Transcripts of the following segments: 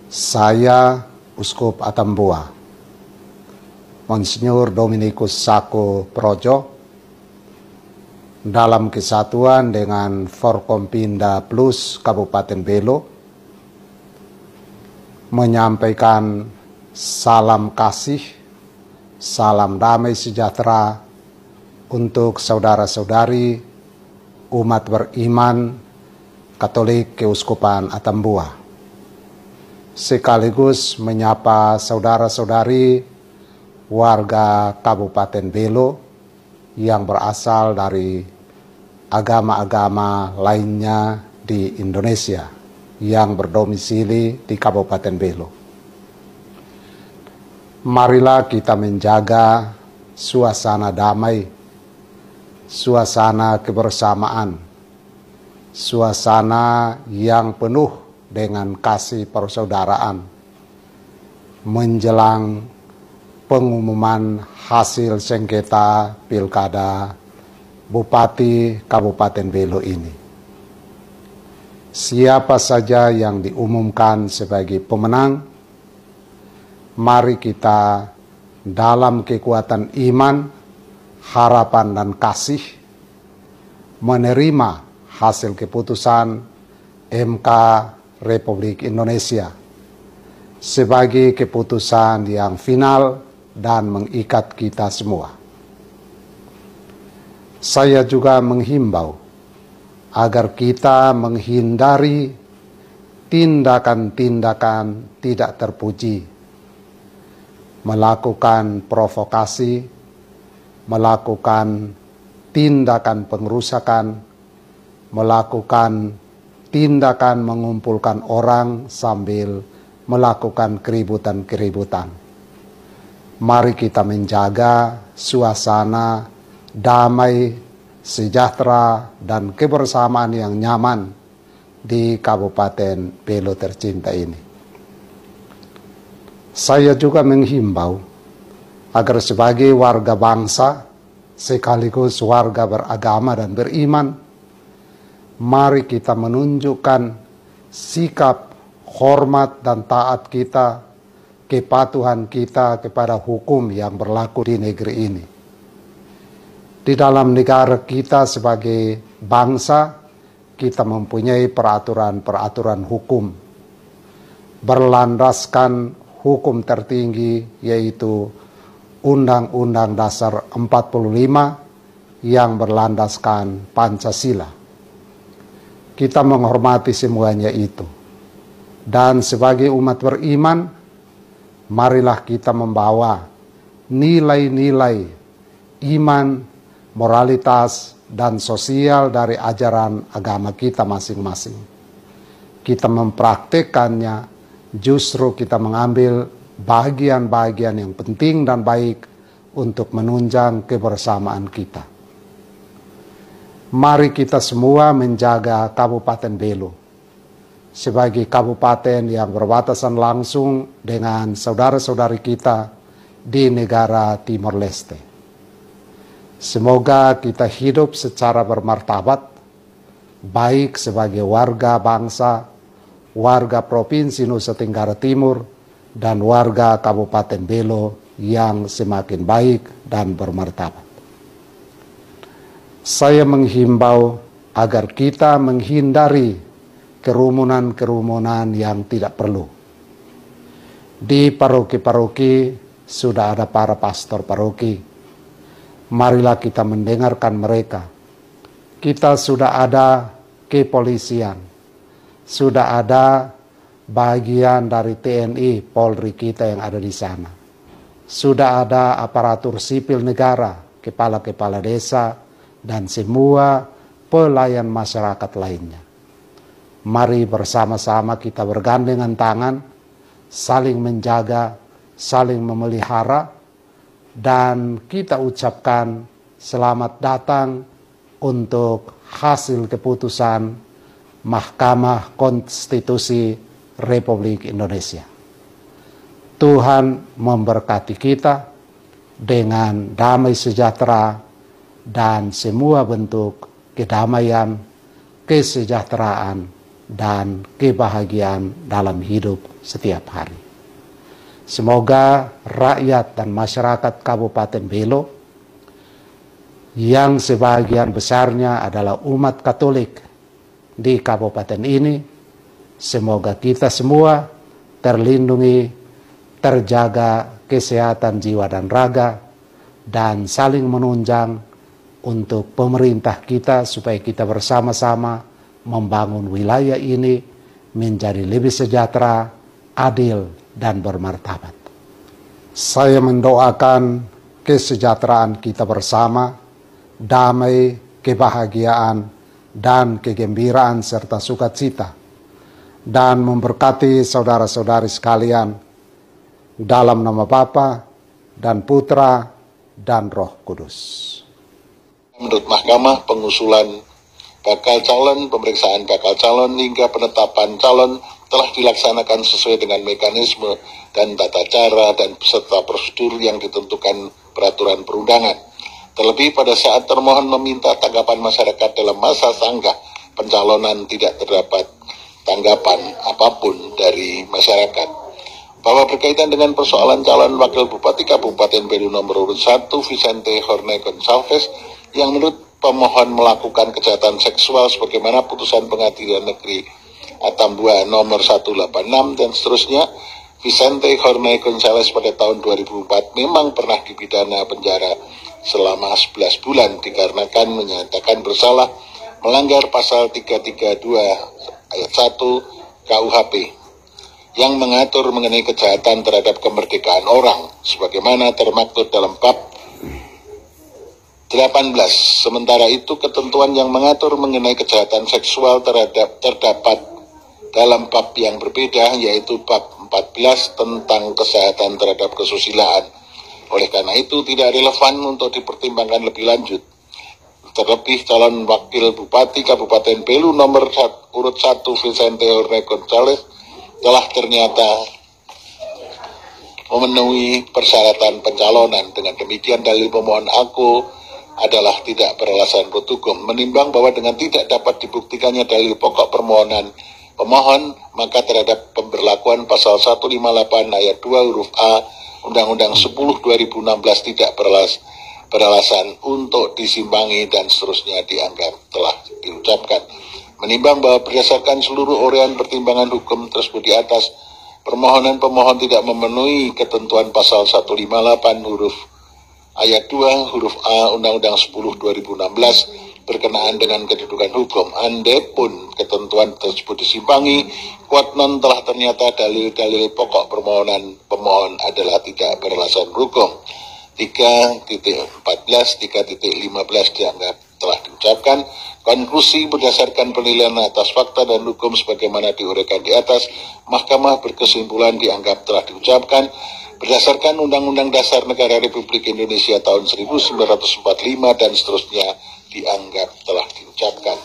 Saya, Uskup Atambua, Monsinyur Dominikus Sako Projo, dalam kesatuan dengan Forkompinda Plus Kabupaten Belo, menyampaikan salam kasih, salam damai sejahtera untuk saudara-saudari umat beriman Katolik Keuskupan Atambua, sekaligus menyapa saudara-saudari warga Kabupaten Belo yang berasal dari agama-agama lainnya di Indonesia yang berdomisili di Kabupaten Belo. Marilah kita menjaga suasana damai, suasana kebersamaan, suasana yang penuh dengan kasih persaudaraan menjelang pengumuman hasil sengketa Pilkada Bupati Kabupaten Belo ini. Siapa saja yang diumumkan sebagai pemenang, mari kita dalam kekuatan iman, harapan dan kasih menerima hasil keputusan MK Republik Indonesia sebagai keputusan yang final dan mengikat kita semua. Saya juga menghimbau agar kita menghindari tindakan-tindakan tidak terpuji, melakukan provokasi, melakukan tindakan pengerusakan, melakukan tindakan mengumpulkan orang sambil melakukan keributan-keributan. Mari kita menjaga suasana damai, sejahtera, dan kebersamaan yang nyaman di Kabupaten Belo tercinta ini. Saya juga menghimbau agar sebagai warga bangsa, sekaligus warga beragama dan beriman, mari kita menunjukkan sikap hormat dan taat kita, kepatuhan kita kepada hukum yang berlaku di negeri ini. Di dalam negara kita sebagai bangsa, kita mempunyai peraturan-peraturan hukum berlandaskan hukum tertinggi, yaitu Undang-Undang Dasar 45 yang berlandaskan Pancasila. Kita menghormati semuanya itu. Dan sebagai umat beriman, marilah kita membawa nilai-nilai iman, moralitas, dan sosial dari ajaran agama kita masing-masing. Kita mempraktikkannya, justru kita mengambil bagian-bagian yang penting dan baik untuk menunjang kebersamaan kita. Mari kita semua menjaga Kabupaten Belo sebagai kabupaten yang berbatasan langsung dengan saudara-saudari kita di negara Timor Leste. Semoga kita hidup secara bermartabat, baik sebagai warga bangsa, warga Provinsi Nusa Tenggara Timur, dan warga Kabupaten Belo yang semakin baik dan bermartabat. Saya menghimbau agar kita menghindari kerumunan-kerumunan yang tidak perlu. Di paroki-paroki sudah ada para pastor paroki. Marilah kita mendengarkan mereka. Kita sudah ada kepolisian, sudah ada bagian dari TNI, Polri kita yang ada di sana. Sudah ada aparatur sipil negara, kepala-kepala desa, dan semua pelayan masyarakat lainnya. Mari bersama-sama kita bergandengan tangan, saling menjaga, saling memelihara, dan kita ucapkan selamat datang untuk hasil keputusan Mahkamah Konstitusi Republik Indonesia. Tuhan memberkati kita dengan damai sejahtera dan semua bentuk kedamaian, kesejahteraan, dan kebahagiaan dalam hidup setiap hari. Semoga rakyat dan masyarakat Kabupaten Belo yang sebagian besarnya adalah umat Katolik di kabupaten ini, semoga kita semua terlindungi, terjaga kesehatan jiwa dan raga, dan saling menunjang untuk pemerintah kita supaya kita bersama-sama membangun wilayah ini menjadi lebih sejahtera, adil, dan bermartabat. Saya mendoakan kesejahteraan kita bersama, damai, kebahagiaan, dan kegembiraan serta sukacita, dan memberkati saudara-saudari sekalian dalam nama Bapa dan Putra dan Roh Kudus. Menurut Mahkamah, pengusulan bakal calon, pemeriksaan bakal calon hingga penetapan calon telah dilaksanakan sesuai dengan mekanisme dan tata cara dan beserta prosedur yang ditentukan peraturan perundangan. Terlebih pada saat termohon meminta tanggapan masyarakat dalam masa sanggah pencalonan tidak terdapat tanggapan apapun dari masyarakat. Bahwa berkaitan dengan persoalan calon wakil bupati Kabupaten Belo nomor urut 1 Vicente Jorge Gonçalves yang menurut pemohon melakukan kejahatan seksual sebagaimana putusan Pengadilan Negeri Atambua nomor 186 dan seterusnya, Vicente Jorge Gonçalves pada tahun 2004 memang pernah dipidana penjara selama 11 bulan dikarenakan menyatakan bersalah melanggar pasal 332 ayat 1 KUHP yang mengatur mengenai kejahatan terhadap kemerdekaan orang sebagaimana termaktub dalam bab 18. Sementara itu ketentuan yang mengatur mengenai kejahatan seksual terdapat dalam bab yang berbeda, yaitu bab 14 tentang kesehatan terhadap kesusilaan. Oleh karena itu tidak relevan untuk dipertimbangkan lebih lanjut. Terlebih calon wakil bupati Kabupaten Belo nomor urut 1 Vicente Jorge Gonçalves telah ternyata memenuhi persyaratan pencalonan. Dengan demikian dalil pemohon aku adalah tidak beralasan menurut hukum. Menimbang bahwa dengan tidak dapat dibuktikannya dalil pokok permohonan pemohon, maka terhadap pemberlakuan pasal 158 ayat 2 huruf A Undang-Undang 10 2016 tidak beralasan untuk disimpangi dan seterusnya dianggap telah diucapkan. Menimbang bahwa berdasarkan seluruh uraian pertimbangan hukum tersebut di atas, permohonan pemohon tidak memenuhi ketentuan pasal 158 huruf ayat 2 huruf A Undang-Undang 10 2016 berkenaan dengan kedudukan hukum. Andai-pun ketentuan tersebut disimpangi, kuat non telah ternyata dalil-dalil pokok permohonan pemohon adalah tidak beralasan hukum. 3.14, 3.15 dianggap telah diucapkan. Konklusi berdasarkan penilaian atas fakta dan hukum sebagaimana diuraikan di atas, Mahkamah berkesimpulan dianggap telah diucapkan berdasarkan Undang-Undang Dasar Negara Republik Indonesia tahun 1945 dan seterusnya dianggap telah diucapkan.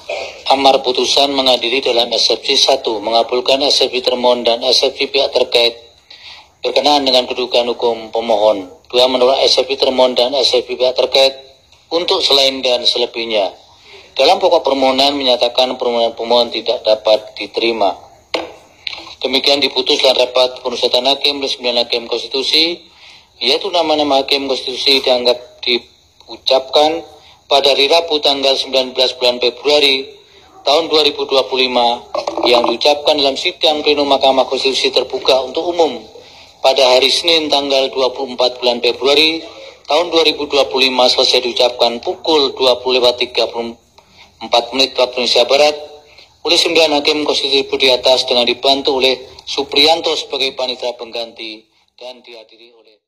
Amar putusan mengadili dalam eksepsi 1 mengabulkan eksepsi termohon dan eksepsi pihak terkait berkenaan dengan kedudukan hukum pemohon. 2 menolak eksepsi termohon dan eksepsi pihak terkait untuk selain dan selebihnya. Dalam pokok permohonan menyatakan permohonan pemohon tidak dapat diterima. Demikian diputus dalam rapat pemusatan hakim oleh 9 hakim konstitusi, yaitu nama-nama hakim konstitusi dianggap diucapkan pada hari Rabu tanggal 19 bulan Februari tahun 2025 yang diucapkan dalam sidang pleno Mahkamah Konstitusi terbuka untuk umum pada hari Senin tanggal 24 bulan Februari tahun 2025 selesai diucapkan pukul 20.34 waktu Indonesia Barat oleh 9 hakim konstitusi di atas dengan dibantu oleh Supriyanto sebagai panitera pengganti dan dihadiri oleh